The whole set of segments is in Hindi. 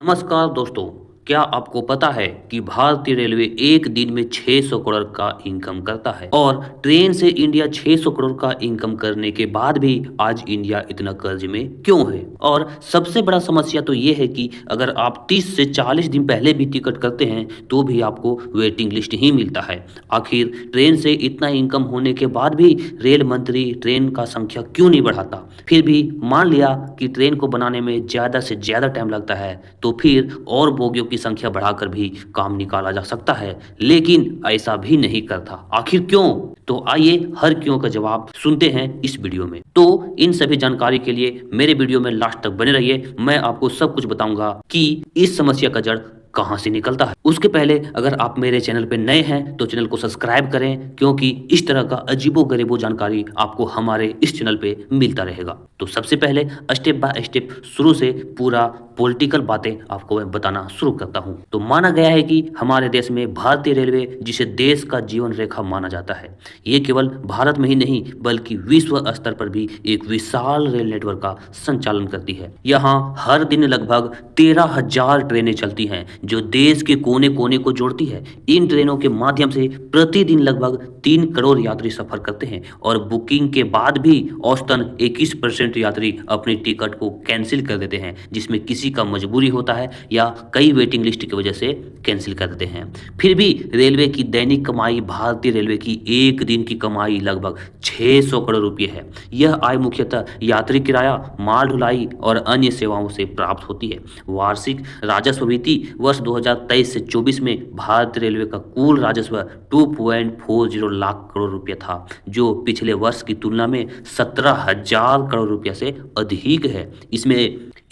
नमस्कार दोस्तों, क्या आपको पता है कि भारतीय रेलवे एक दिन में 600 करोड़ का इनकम करता है और ट्रेन से इंडिया 600 करोड़ का इनकम करने के बाद भी आज इंडिया इतना कर्ज में क्यों है? और सबसे बड़ा समस्या तो ये है कि अगर आप 30 से 40 दिन पहले भी टिकट करते हैं तो भी आपको वेटिंग लिस्ट ही मिलता है। आखिर ट्रेन से इतना इनकम होने के बाद भी रेल मंत्री ट्रेन का संख्या क्यों नहीं बढ़ाता? फिर भी मान लिया कि ट्रेन को बनाने में ज़्यादा से ज़्यादा टाइम लगता है तो फिर और बोगियों की संख्या बढ़ाकर भी काम निकाला जा सकता है, लेकिन ऐसा भी नहीं करता। आखिर क्यों? तो आइए हर क्यों का जवाब सुनते हैं इस वीडियो में। तो इन सभी जानकारी के लिए मेरे वीडियो में लास्ट तक बने रहिए। मैं आपको सब कुछ बताऊंगा कि इस समस्या का जड़ कहां से निकलता है। उसके पहले अगर आप मेरे चैनल पे नए हैं तो चैनल को सब्सक्राइब करें, क्योंकि इस तरह का अजीबो-गरीबो जानकारी आपको हमारे इस चैनल पे मिलता रहेगा। तो सबसे पहले स्टेप बाय स्टेप शुरू से पूरा पॉलिटिकल बातें आपको मैं बताना शुरू करता हूं। तो माना गया है कि हमारे देश में भारतीय रेलवे, जिसे देश का जीवन रेखा माना जाता है, ये केवल भारत में ही नहीं बल्कि विश्व स्तर पर भी एक विशाल रेल नेटवर्क का संचालन करती है। यहाँ हर दिन लगभग 13,000 ट्रेनें चलती हैं जो देश के कोने कोने को जोड़ती है। इन ट्रेनों के माध्यम से प्रतिदिन लगभग 3 करोड़ यात्री सफर करते हैं और बुकिंग के बाद भी औसतन 21% यात्री अपनी टिकट को कैंसिल कर देते हैं, जिसमें किसी का मजबूरी होता है या कई वेटिंग लिस्ट की वजह से कैंसिल कर देते हैं। फिर भी रेलवे की दैनिक कमाई, भारतीय रेलवे की एक दिन की कमाई लगभग 600 करोड़ रुपए है। यह आय मुख्यतः यात्री किराया, माल ढुलाई और अन्य सेवाओं से प्राप्त होती है। वार्षिक राजस्व विधि वर्ष 2023 से 24 में भारतीय रेलवे का कुल राजस्व 2.40 लाख करोड़ रुपया था, जो पिछले वर्ष की तुलना में 17,000 करोड़ रुपया से अधिक है।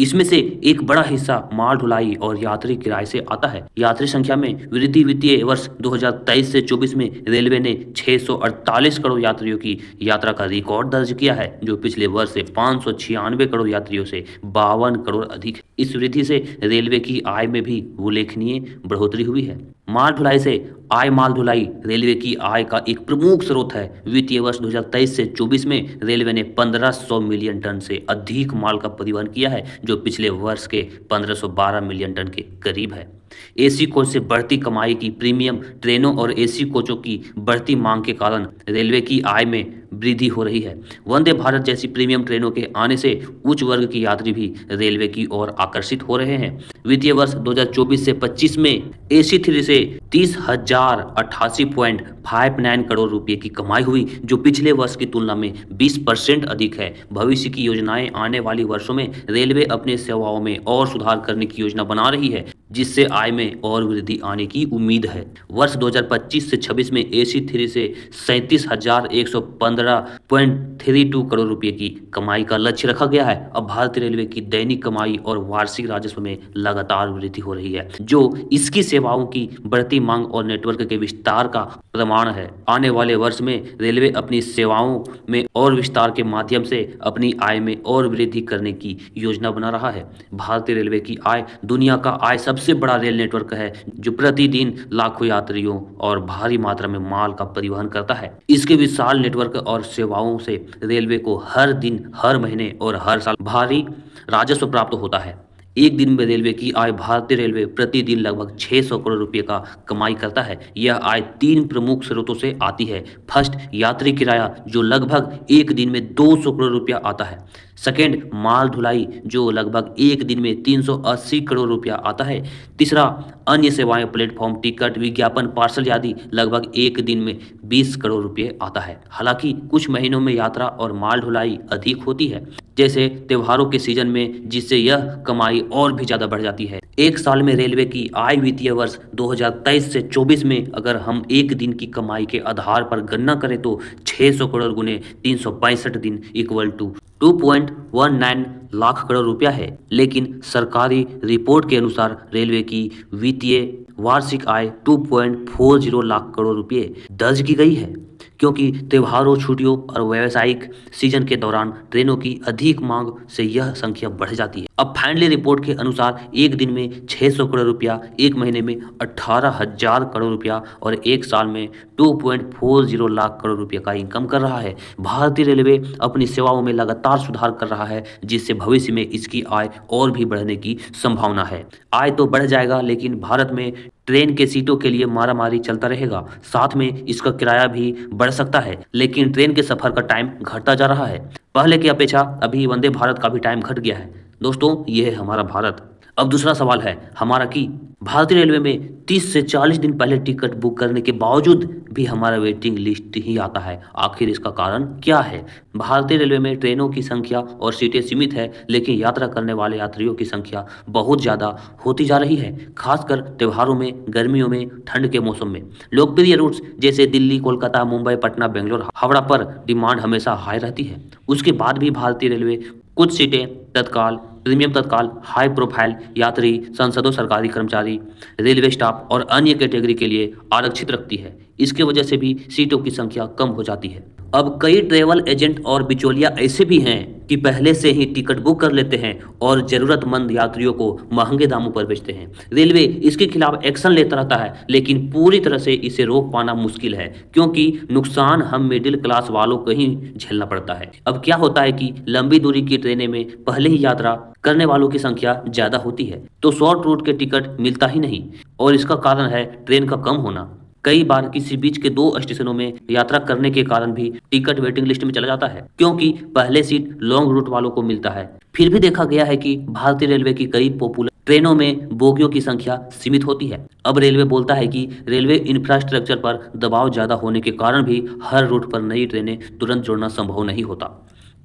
इसमें से एक बड़ा हिस्सा माल ढुलाई और यात्री किराए से आता है। यात्री संख्या में वृद्धि वित्तीय वर्ष 2023 से 24 में रेलवे ने 648 करोड़ यात्रियों की यात्रा का रिकॉर्ड दर्ज किया है, जो पिछले वर्ष से 596 करोड़ यात्रियों से 52 करोड़ अधिक है। इस वृद्धि से रेलवे की आय में भी उल्लेखनीय बढ़ोतरी हुई है। माल ढुलाई से आय, माल ढुलाई रेलवे की आय का एक प्रमुख स्रोत है। वित्तीय वर्ष 2023 से 24 में रेलवे ने 1500 मिलियन टन से अधिक माल का परिवहन किया है, जो पिछले वर्ष के 1512 मिलियन टन के करीब है। एसी कोच से बढ़ती कमाई की, प्रीमियम ट्रेनों और एसी कोचों की बढ़ती मांग के कारण रेलवे की आय में वृद्धि हो रही है। वंदे भारत जैसी प्रीमियम ट्रेनों के आने से उच्च वर्ग की यात्री भी रेलवे की ओर आकर्षित हो रहे हैं। वित्तीय वर्ष 2024 से 25 में एसी 3 से 30,088.59 करोड़ रुपए की कमाई हुई, जो पिछले वर्ष की तुलना में 20% अधिक है। भविष्य की योजनाएं, आने वाली वर्षों में रेलवे अपने सेवाओं में और सुधार करने की योजना बना रही है, जिससे आय में और वृद्धि आने की उम्मीद है। वर्ष 2025 से 26 में एसी 3 से 37,115.32 करोड़ रुपए की कमाई का लक्ष्य रखा गया है। अब भारतीय रेलवे की दैनिक कमाई और वार्षिक राजस्व में लगातार वृद्धि हो रही है, जो इसकी सेवाओं की बढ़ती मांग और नेटवर्क के विस्तार का प्रमाण है। आने वाले वर्ष में रेलवे अपनी सेवाओं में और विस्तार के माध्यम से अपनी आय में और वृद्धि करने की योजना बना रहा है। भारतीय रेलवे की आय दुनिया का आय सबसे बड़ा रेल नेटवर्क है, जो प्रतिदिन लाखों यात्रियों और भारी मात्रा में माल का परिवहन करता है। इसके विशाल नेटवर्क और सेवाओं से रेलवे को हर दिन, हर महीने और हर साल भारी राजस्व प्राप्त होता है। एक दिन में रेलवे की आय, भारतीय रेलवे प्रतिदिन लगभग 600 करोड़ रुपए का कमाई करता है। यह आय 3 प्रमुख स्रोतों से आती है। फर्स्ट, यात्री किराया, जो लगभग एक दिन में 200 करोड़ रुपया आता है। सेकेंड, माल ढुलाई, जो लगभग एक दिन में 380 करोड़ रुपया आता है। तीसरा, अन्य सेवाएं, प्लेटफॉर्म टिकट, विज्ञापन, पार्सल आदि लगभग एक दिन में 20 करोड़ रुपये आता है। हालांकि कुछ महीनों में यात्रा और माल ढुलाई अधिक होती है, जैसे त्योहारों के सीजन में, जिससे यह कमाई और भी ज्यादा बढ़ जाती है। एक साल में रेलवे की आय वित्तीय वर्ष 2023 से 24 में अगर हम एक दिन की कमाई के आधार पर गणना करें तो 600 करोड़ गुने 365 दिन इक्वल टू 2.19 लाख करोड़ रुपया है। लेकिन सरकारी रिपोर्ट के अनुसार रेलवे की वित्तीय वार्षिक आय 2.40 लाख करोड़ रुपये दर्ज की गई है। क्योंकि त्योहारों, छुट्टियों और व्यावसायिक सीजन के दौरान ट्रेनों की अधिक मांग से यह संख्या बढ़ जाती है। अब फाइनली रिपोर्ट के अनुसार एक दिन में 600 करोड़ रुपया, एक महीने में 18,000 करोड़ रुपया और एक साल में 2.40 लाख करोड़ रुपये का इनकम कर रहा है। भारतीय रेलवे अपनी सेवाओं में लगातार सुधार कर रहा है, जिससे भविष्य में इसकी आय और भी बढ़ने की संभावना है। आय तो बढ़ जाएगा, लेकिन भारत में ट्रेन के सीटों के लिए मारामारी चलता रहेगा। साथ में इसका किराया भी बढ़ सकता है, लेकिन ट्रेन के सफर का टाइम घटता जा रहा है। पहले की अपेक्षा अभी वंदे भारत का भी टाइम घट गया है। दोस्तों, ये है हमारा भारत। अब दूसरा सवाल है हमारा कि भारतीय रेलवे में 30 से 40 दिन पहले टिकट बुक करने के बावजूद भी हमारा वेटिंग लिस्ट ही आता है। आखिर इसका कारण क्या है? भारतीय रेलवे में ट्रेनों की संख्या और सीटें सीमित है, लेकिन यात्रा करने वाले यात्रियों की संख्या बहुत ज़्यादा होती जा रही है, खासकर त्योहारों में, गर्मियों में, ठंड के मौसम में। लोकप्रिय रूट्स जैसे दिल्ली, कोलकाता, मुंबई, पटना, बेंगलोर, हावड़ा पर डिमांड हमेशा हाई रहती है। उसके बाद भी भारतीय रेलवे कुछ सीटें तत्काल, प्रीमियम तत्काल, हाई प्रोफाइल यात्री, सांसदों, सरकारी कर्मचारी, रेलवे स्टाफ और अन्य कैटेगरी के लिए आरक्षित रखती है। इसके वजह से भी सीटों की संख्या कम हो जाती है। अब कई ट्रैवल एजेंट और बिचौलिया ऐसे भी हैं कि पहले से ही टिकट बुक कर लेते हैं और जरूरतमंद यात्रियों को महंगे दामों पर बेचते हैं। रेलवे इसके खिलाफ एक्शन लेता रहता है, लेकिन पूरी तरह से इसे रोक पाना मुश्किल है, क्योंकि नुकसान हम मिडिल क्लास वालों को ही झेलना पड़ता है। अब क्या होता है कि लंबी दूरी की ट्रेनें में पहले ही यात्रा करने वालों की संख्या ज्यादा होती है, तो शॉर्ट रूट के टिकट मिलता ही नहीं, और इसका कारण है ट्रेन का कम होना। कई बार किसी बीच के 2 स्टेशनों में यात्रा करने के कारण भी टिकट वेटिंग लिस्ट में चला जाता है, क्योंकि पहले सीट लॉन्ग रूट वालों को मिलता है। फिर भी देखा गया है कि भारतीय रेलवे की कई पॉपुलर ट्रेनों में बोगियों की संख्या सीमित होती है। अब रेलवे बोलता है कि रेलवे इंफ्रास्ट्रक्चर पर दबाव ज्यादा होने के कारण भी हर रूट पर नई ट्रेनें तुरंत जोड़ना संभव नहीं होता।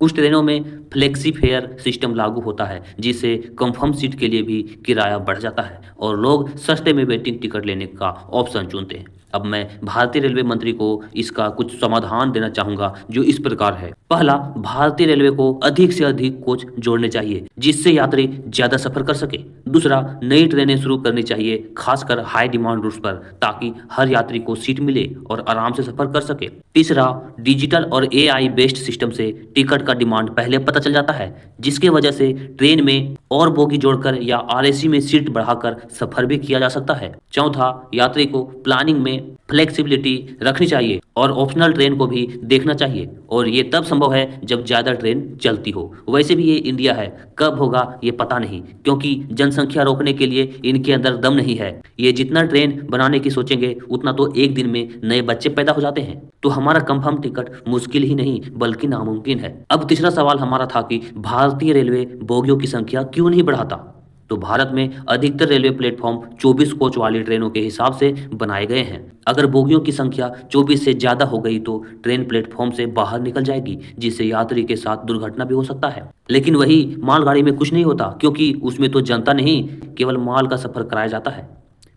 कुछ ट्रेनों में फ्लेक्सी फेयर सिस्टम लागू होता है, जिससे कंफर्म सीट के लिए भी किराया बढ़ जाता है और लोग सस्ते में वेटिंग टिकट लेने का ऑप्शन चुनते हैं। अब मैं भारतीय रेलवे मंत्री को इसका कुछ समाधान देना चाहूंगा, जो इस प्रकार है। पहला, भारतीय रेलवे को अधिक से अधिक कोच जोड़ने चाहिए, जिससे यात्री ज्यादा सफर कर सके। दूसरा, नई ट्रेनें शुरू करनी चाहिए, खासकर हाई डिमांड रूट्स पर, ताकि हर यात्री को सीट मिले और आराम से सफर कर सके। तीसरा, डिजिटल और एआई बेस्ड सिस्टम से टिकट का डिमांड पहले पता चल जाता है, जिसके वजह से ट्रेन में और बोगी जोड़कर या आरएसी में सीट बढ़ाकर सफर भी किया जा सकता है। चौथा, यात्री को प्लानिंग में फ्लेक्सिबिलिटी रखनी चाहिए और ऑप्शनल ट्रेन को भी देखना चाहिए, और ये तब संभव है जब ज्यादा ट्रेन चलती हो। वैसे भी ये इंडिया है, कब होगा ये पता नहीं, क्योंकि जनसंख्या रोकने के लिए इनके अंदर दम नहीं है। ये जितना ट्रेन बनाने की सोचेंगे उतना तो एक दिन में नए बच्चे पैदा हो जाते हैं, तो हमारा कंफर्म टिकट मुश्किल ही नहीं बल्कि नामुमकिन है। अब तीसरा सवाल हमारा था कि भारतीय रेलवे बोगियों की संख्या क्यों नहीं बढ़ाता। तो भारत में अधिकतर रेलवे प्लेटफॉर्म 24 कोच वाली ट्रेनों के हिसाब से बनाए गए हैं। अगर बोगियों की संख्या 24 से ज्यादा हो गई तो ट्रेन प्लेटफॉर्म से बाहर निकल जाएगी, जिससे यात्री के साथ दुर्घटना भी हो सकता है। लेकिन वही मालगाड़ी में कुछ नहीं होता, क्योंकि उसमें तो जनता नहीं, केवल माल का सफर कराया जाता है।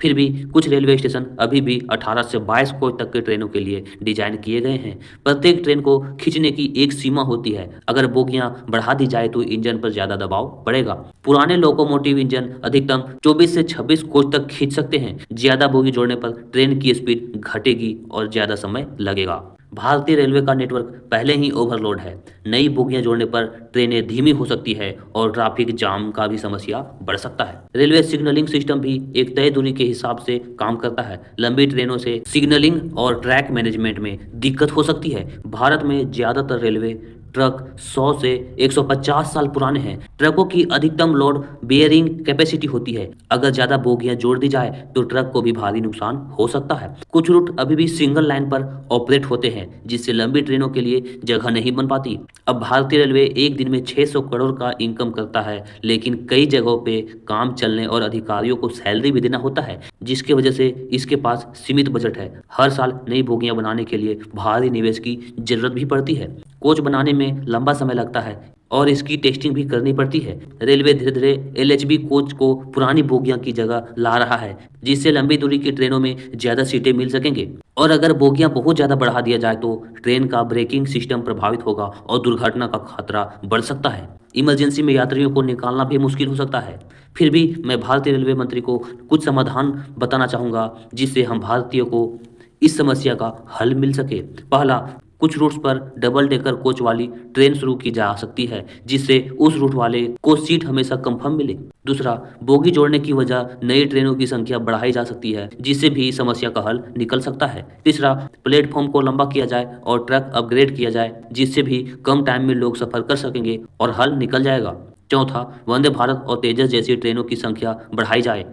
फिर भी कुछ रेलवे स्टेशन अभी भी 18 से 22 कोच तक के ट्रेनों के लिए डिजाइन किए गए हैं। प्रत्येक ट्रेन को खींचने की एक सीमा होती है। अगर बोगियां बढ़ा दी जाए तो इंजन पर ज्यादा दबाव पड़ेगा। पुराने लोकोमोटिव इंजन अधिकतम 24 से 26 कोच तक खींच सकते हैं। ज्यादा बोगी जोड़ने पर ट्रेन की स्पीड घटेगी और ज्यादा समय लगेगा। भारतीय रेलवे का नेटवर्क पहले ही ओवरलोड है। नई बोगियां जोड़ने पर ट्रेनें धीमी हो सकती है और ट्रैफिक जाम का भी समस्या बढ़ सकता है। रेलवे सिग्नलिंग सिस्टम भी एक तय दूरी के हिसाब से काम करता है। लंबी ट्रेनों से सिग्नलिंग और ट्रैक मैनेजमेंट में दिक्कत हो सकती है। भारत में ज्यादातर रेलवे ट्रक 100 से 150 साल पुराने हैं। ट्रकों की अधिकतम लोड बेयरिंग कैपेसिटी होती है। अगर ज्यादा बोगियां जोड़ दी जाए तो ट्रक को भी भारी नुकसान हो सकता है। कुछ रूट अभी भी सिंगल लाइन पर ऑपरेट होते हैं, जिससे लंबी ट्रेनों के लिए जगह नहीं बन पाती। अब भारतीय रेलवे एक दिन में 600 करोड़ का इनकम करता है, लेकिन कई जगहों पे काम चलने और अधिकारियों को सैलरी भी देना होता है, जिसकी वजह से इसके पास सीमित बजट है। हर साल नई बोगियां बनाने के लिए भारी निवेश की जरूरत भी पड़ती है। कोच बनाने में लंबा समय लगता है और इसकी टेस्टिंग भी करनी पड़ती है। रेलवे धीरे धीरे एलएचबी कोच को पुरानी बोगियां की जगह ला रहा है, जिससे लंबी दूरी की ट्रेनों में ज्यादा सीटें मिल सकेंगे। और अगर बोगियां बहुत ज्यादा बढ़ा दिया जाए तो ट्रेन का ब्रेकिंग सिस्टम प्रभावित होगा और दुर्घटना का खतरा बढ़ सकता है। इमरजेंसी में यात्रियों को निकालना भी मुश्किल हो सकता है। फिर भी मैं भारतीय रेलवे मंत्री को कुछ समाधान बताना चाहूंगा, जिससे हम भारतीयों को इस समस्या का हल मिल सके। पहला, कुछ रूट्स पर डबल डेकर कोच वाली ट्रेन शुरू की जा सकती है, जिससे उस रूट वाले को सीट हमेशा कंफर्म मिले। दूसरा, बोगी जोड़ने की वजह नई ट्रेनों की संख्या बढ़ाई जा सकती है, जिससे भी समस्या का हल निकल सकता है। तीसरा, प्लेटफॉर्म को लंबा किया जाए और ट्रैक अपग्रेड किया जाए, जिससे भी कम टाइम में लोग सफर कर सकेंगे और हल निकल जाएगा। चौथा, वंदे भारत और तेजस जैसी ट्रेनों की संख्या बढ़ाई जाए,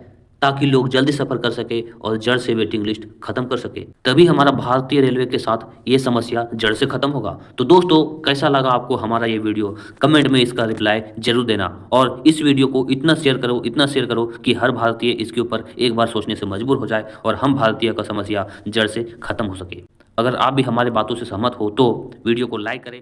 ताकि लोग जल्दी सफर कर सके और जड़ से वेटिंग लिस्ट खत्म कर सके। तभी हमारा भारतीय रेलवे के साथ ये समस्या जड़ से खत्म होगा। तो दोस्तों, कैसा लगा आपको हमारा ये वीडियो? कमेंट में इसका रिप्लाई जरूर देना और इस वीडियो को इतना शेयर करो कि हर भारतीय इसके ऊपर एक बार सोचने से मजबूर हो जाए और हम भारतीय का समस्या जड़ से खत्म हो सके। अगर आप भी हमारे बातों से सहमत हो तो वीडियो को लाइक करें।